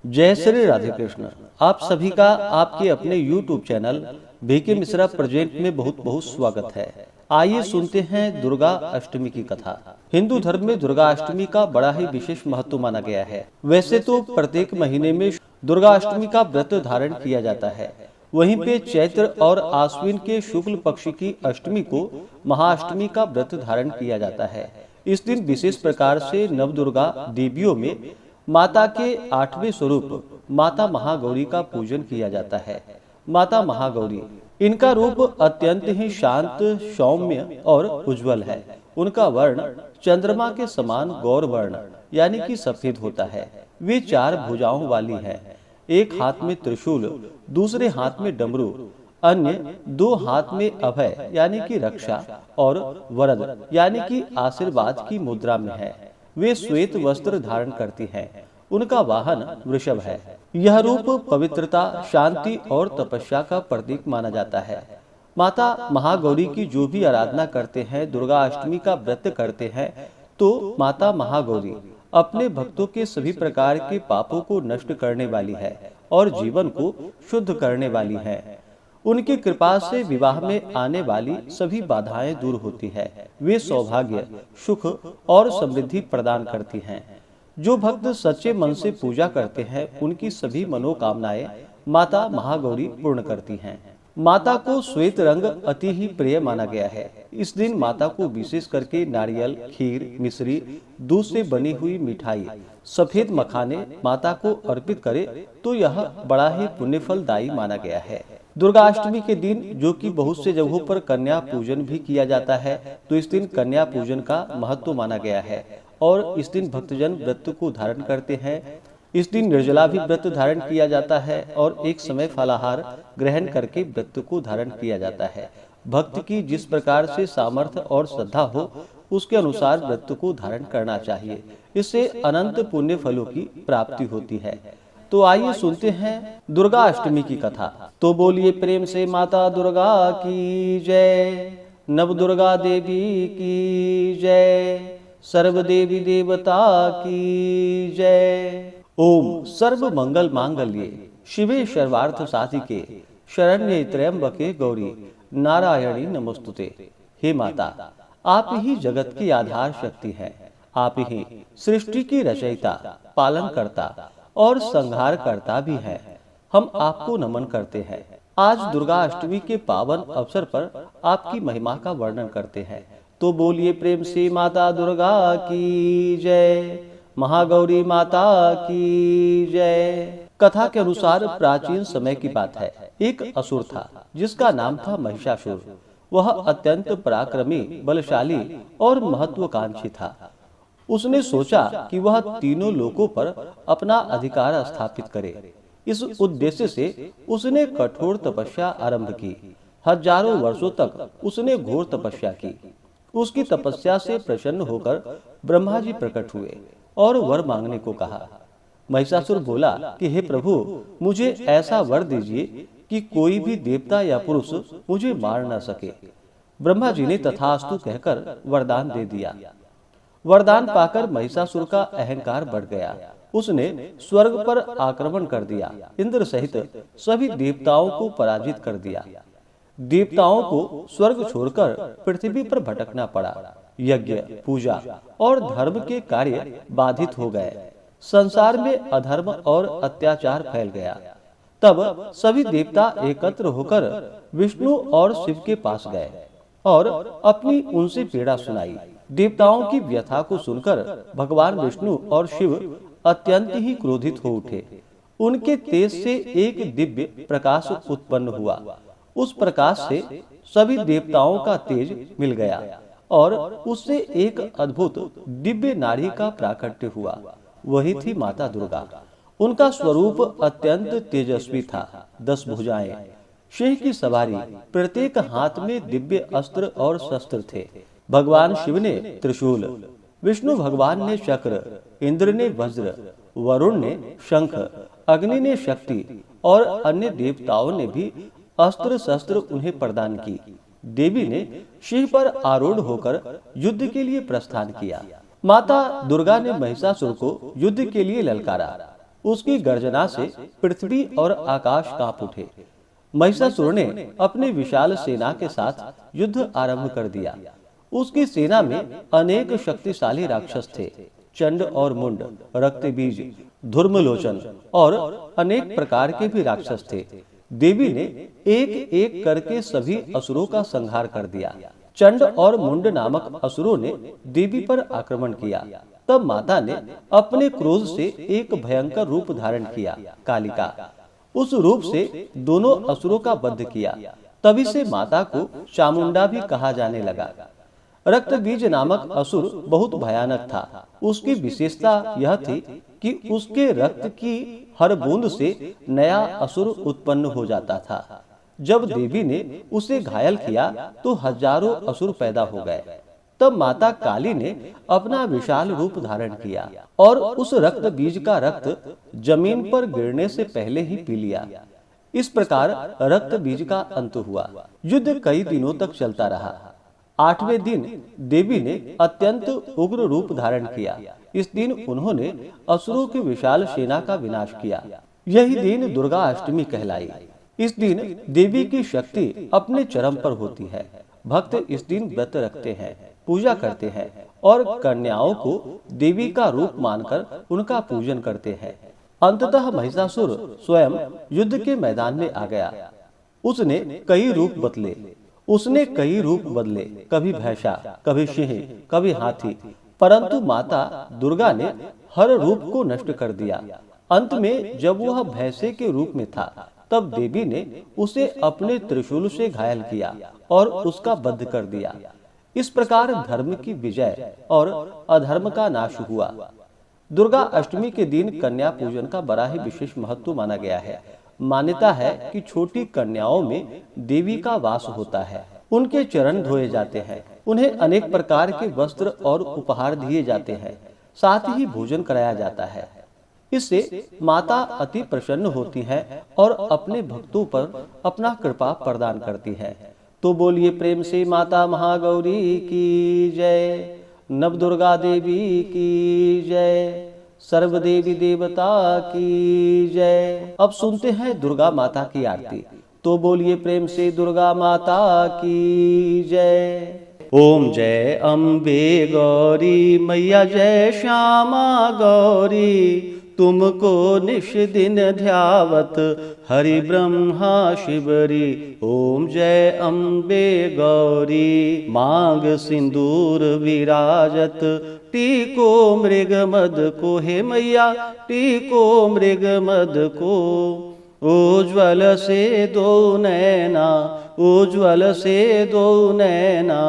जय श्री राधे कृष्ण। आप सभी का आपके अपने YouTube channel BK Mishra present में बहुत बहुत स्वागत है। आइए सुनते हैं दुर्गा अष्टमी की कथा। हिंदू धर्म में दुर्गा अष्टमी का बड़ा ही विशेष महत्व माना गया है। वैसे तो प्रत्येक महीने में दुर्गा अष्टमी का व्रत धारण किया जाता है, वहीं पे चैत्र और आश्विन के शुक्ल पक्ष की अष्टमी को महाअष्टमी का व्रत धारण किया जाता है। इस दिन विशेष प्रकार से नवदुर्गा देवियों में माता के 8वें स्वरूप माता महागौरी का पूजन किया जाता है। माता महागौरी, इनका रूप अत्यंत ही शांत, सौम्य और उज्जवल है। उनका वर्ण चंद्रमा के समान गौर वर्ण यानी कि सफेद होता है। वे 4 भुजाओं वाली हैं। एक हाथ में त्रिशूल, दूसरे हाथ में डमरू, अन्य 2 हाथ में अभय यानी कि रक्षा और वरद यानी कि आशीर्वाद की मुद्रा में है। वे श्वेत वस्त्र धारण करती हैं। उनका वाहन वृषभ है। यह रूप पवित्रता, शांति और तपस्या का प्रतीक माना जाता है। माता महागौरी की जो भी आराधना करते हैं, दुर्गा अष्टमी का व्रत करते हैं, तो माता महागौरी अपने भक्तों के सभी प्रकार के पापों को नष्ट करने वाली है और जीवन को शुद्ध करने वाली है। उनकी कृपा से विवाह में आने वाली सभी बाधाएं दूर होती है। वे सौभाग्य, सुख और समृद्धि प्रदान करती हैं। जो भक्त सच्चे मन से पूजा करते हैं, उनकी सभी मनोकामनाएं माता महागौरी पूर्ण करती हैं। माता को श्वेत रंग अति ही प्रिय माना गया है। इस दिन माता को विशेष करके नारियल, खीर, मिश्री, दूध से बनी हुई मिठाई, सफेद मखाने माता को अर्पित करे तो यह बड़ा ही पुण्यफलदायी माना गया है। दुर्गा अष्टमी के दिन, जो कि बहुत से जगहों पर कन्या पूजन भी किया जाता है, तो इस दिन कन्या पूजन का महत्व माना गया है और इस दिन भक्तजन व्रत को धारण करते हैं। इस दिन निर्जला भी व्रत धारण किया जाता है और एक समय फलाहार ग्रहण करके व्रत को धारण किया जाता है। भक्त की जिस प्रकार से सामर्थ्य और श्रद्धा हो, उसके अनुसार व्रत को धारण करना चाहिए। इससे अनंत पुण्य फलों की प्राप्ति होती है। तो आइए सुनते हैं दुर्गा अष्टमी की कथा। तो बोलिए प्रेम से माता दुर्गा की जय, नव दुर्गा देवी की जय, सर्व देवी देवता की जय। ओम सर्व मंगल मांगल्ये शिवे सर्वार्थ साधिके, शरण्ये त्र्यंबके गौरी नारायणी नमोस्तुते। हे माता, आप ही जगत की आधार शक्ति हैं। आप ही सृष्टि की रचयिता, पालन करता और संहार करता भी है। हम आपको नमन करते हैं। आज दुर्गा अष्टमी के पावन अवसर पर आपकी महिमा का वर्णन करते हैं। तो बोलिए प्रेम से माता दुर्गा की जय, महागौरी माता की जय। कथा के अनुसार प्राचीन समय की बात है। एक असुर था जिसका नाम था महिषासुर। वह अत्यंत पराक्रमी, बलशाली और महत्वाकांक्षी था। उसने सोचा कि वह तीनों लोकों पर अपना अधिकार स्थापित करे। इस उद्देश्य से उसने कठोर तपस्या आरंभ की। हजारों वर्षों तक उसने घोर तपस्या की। उसकी तपस्या से प्रसन्न होकर ब्रह्मा जी प्रकट हुए और वर मांगने को कहा। महिषासुर बोला कि हे प्रभु, मुझे ऐसा वर दीजिए कि कोई भी देवता या पुरुष मुझे मार न सके। ब्रह्मा जी ने तथास्तु कहकर वरदान दे दिया। वरदान पाकर महिषासुर का अहंकार बढ़ गया। उसने स्वर्ग पर आक्रमण कर दिया। इंद्र सहित सभी देवताओं को पराजित कर दिया। देवताओं को स्वर्ग छोड़कर पृथ्वी पर भटकना पड़ा। यज्ञ, पूजा और धर्म के कार्य बाधित हो गए। संसार में अधर्म और अत्याचार फैल गया। तब सभी देवता एकत्र होकर विष्णु और शिव के पास गए और अपनी उनसे पीड़ा सुनाई। देवताओं की व्यथा को सुनकर भगवान विष्णु और शिव अत्यंत ही क्रोधित हो उठे। उनके तेज से एक दिव्य प्रकाश उत्पन्न हुआ। उस प्रकाश से सभी देवताओं का तेज मिल गया और उससे एक अद्भुत दिव्य नारी का प्राकट्य हुआ। वही थी माता दुर्गा। उनका स्वरूप अत्यंत तेजस्वी था। 10 भुजाएं, सिंह की सवारी, प्रत्येक हाथ में दिव्य अस्त्र और शस्त्र थे। भगवान शिव ने त्रिशूल, विष्णु भगवान ने चक्र, इंद्र ने वज्र, वरुण ने शंख, अग्नि ने शक्ति और अन्य देवताओं ने भी अस्त्र शस्त्र उन्हें प्रदान की। देवी ने सिंह पर आरूढ़ होकर युद्ध के लिए प्रस्थान किया। माता दुर्गा ने महिषासुर को युद्ध के लिए ललकारा। उसकी गर्जना से पृथ्वी और आकाश कांप उठे। महिषासुर ने अपनी विशाल सेना के साथ युद्ध आरंभ कर दिया। उसकी सेना में अनेक शक्तिशाली राक्षस थे। चंड और मुंड, रक्तबीज, धूर्मलोचन और अनेक प्रकार के भी राक्षस थे। देवी ने एक एक करके सभी असुरों का संहार कर दिया। चंड और मुंड नामक असुरों ने देवी पर आक्रमण किया। तब माता ने अपने क्रोध से एक भयंकर रूप धारण किया, कालिका। उस रूप से दोनों असुरों का वध किया। तभी से माता को चामुंडा भी कहा जाने लगा। रक्तबीज नामक असुर बहुत भयानक था। उसकी विशेषता यह थी कि उसके रक्त की हर बूंद से नया असुर उत्पन्न हो जाता था। जब देवी ने उसे घायल किया तो हजारों असुर पैदा हो गए। तब माता काली ने अपना विशाल रूप धारण किया और उस रक्त बीज का रक्त जमीन पर गिरने से पहले ही पी लिया। इस प्रकार रक्त बीज का अंत हुआ। युद्ध कई दिनों तक चलता रहा। 8वें दिन देवी ने अत्यंत उग्र रूप धारण किया। इस दिन उन्होंने असुरों की विशाल सेना का विनाश किया। यही दिन दुर्गा अष्टमी कहलाई। इस दिन देवी की शक्ति अपने चरम पर होती है। भक्त इस दिन व्रत रखते हैं, पूजा करते हैं और कन्याओं को देवी का रूप मानकर उनका पूजन करते हैं। अंततः महिषासुर स्वयं युद्ध के मैदान में आ गया। उसने कई रूप बदले, कभी भैंसा, कभी सिंह, कभी हाथी, परंतु माता दुर्गा ने हर रूप को नष्ट कर दिया। अंत में जब वह भैंसे के रूप में था, तब देवी ने उसे अपने त्रिशूल से घायल किया और उसका वध कर दिया। इस प्रकार धर्म की विजय और अधर्म का नाश हुआ। दुर्गा अष्टमी के दिन कन्या पूजन का बड़ा ही विशेष महत्व माना गया है। मान्यता है कि छोटी कन्याओं में देवी का वास होता है। उनके चरण धोए जाते हैं, उन्हें अनेक प्रकार के वस्त्र और उपहार दिए जाते हैं, साथ ही भोजन कराया जाता है। इससे माता अति प्रसन्न होती है और अपने भक्तों पर अपना कृपा प्रदान करती है। तो बोलिए प्रेम से माता महागौरी की जय, नव दुर्गा देवी की जय, सर्व देवी देवता की जय। अब सुनते हैं दुर्गा माता की आरती। तो बोलिए प्रेम से दुर्गा माता की जय। ओम जय अम्बे गौरी मैया, जय श्यामा गौरी, तुमको निश दिन ध्यावत हरि ब्रह्मा शिवरी। ओम जय अम्बे गौरी, मांग सिंदूर विराजत, टीको मृग मद को, हे मैया टीको मृग मद को। उज्ज्वल से दो नैना, उज्ज्वल से दो नैना,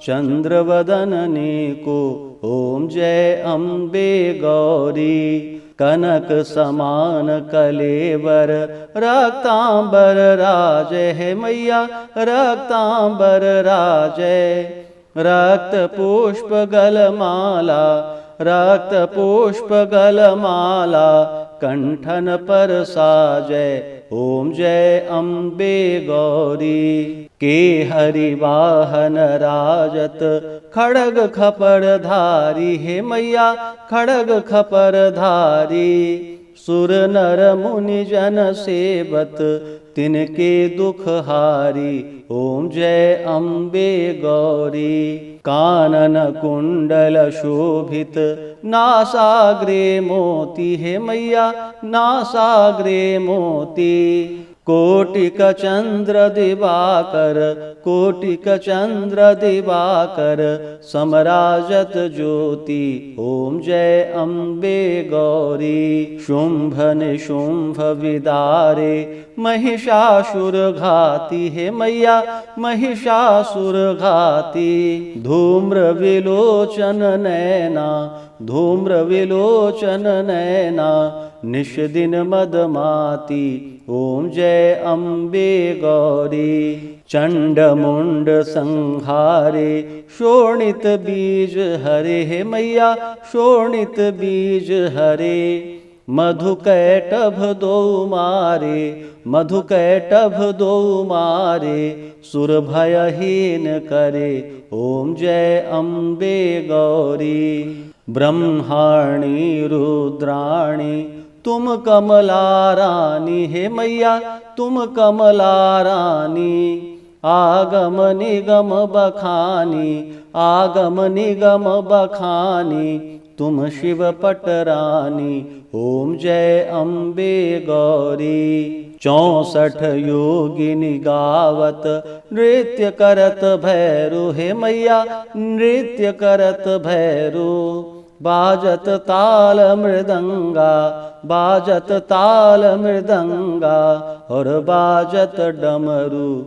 चंद्र वदननी को। ओम जय अम्बे गौरी, कनक समान कलेवर, रक्तांबर राजय, है मैया रक्तांबर राजय। रक्त पुष्प गलमाला, रक्त पुष्प गलमाला, कंठन पर साजय। ओम जय अम्बे गौरी, के हरि वाहन राजत, खड़ग खपर धारी, हे मैया खड़ग खपर धारी। सुर नर मुनि जन सेवत, तिनके दुख हारी। ओम जय अम्बे गौरी, कानन कुंडल शोभित, नासाग्रे मोती, हे मैया नासाग्रे मोती। कोटिक चंद्र दिवाकर, कोटिक चंद्र दिवाकर, समराजत ज्योति। ओम जय अम्बे गौरी, शुंभ निशुंभ विदारे, महिषासुर घाती, हे मैया महिषासुर घाती। धूम्र विलोचन नैना, धूम्र विलोचन नैना, निश दिन मदमाती। ओम जय अम्बे गौरी, चंड मुंड संहारे, शोणित बीज हरे, हे मैया शोणित बीज हरे। मधुकैटभ दो मारे, मधुकैटभ दो मारे, सुर भयहीन करे। ओम जय अम्बे गौरी, ब्रह्माणी रुद्राणी, तुम कमला रानी, हे मैया तुम कमला रानी। आगम निगम बखानी, आगम निगम बखानी, तुम शिव पटरानी। ओम जय अम्बे गौरी। 64 योगिनी गावत नृत्य करत भैरो, हे मैया नृत्य करत भैरो। बाजत ताल मृदंगा, बाजत ताल मृदंगा, और बाजत डमरू।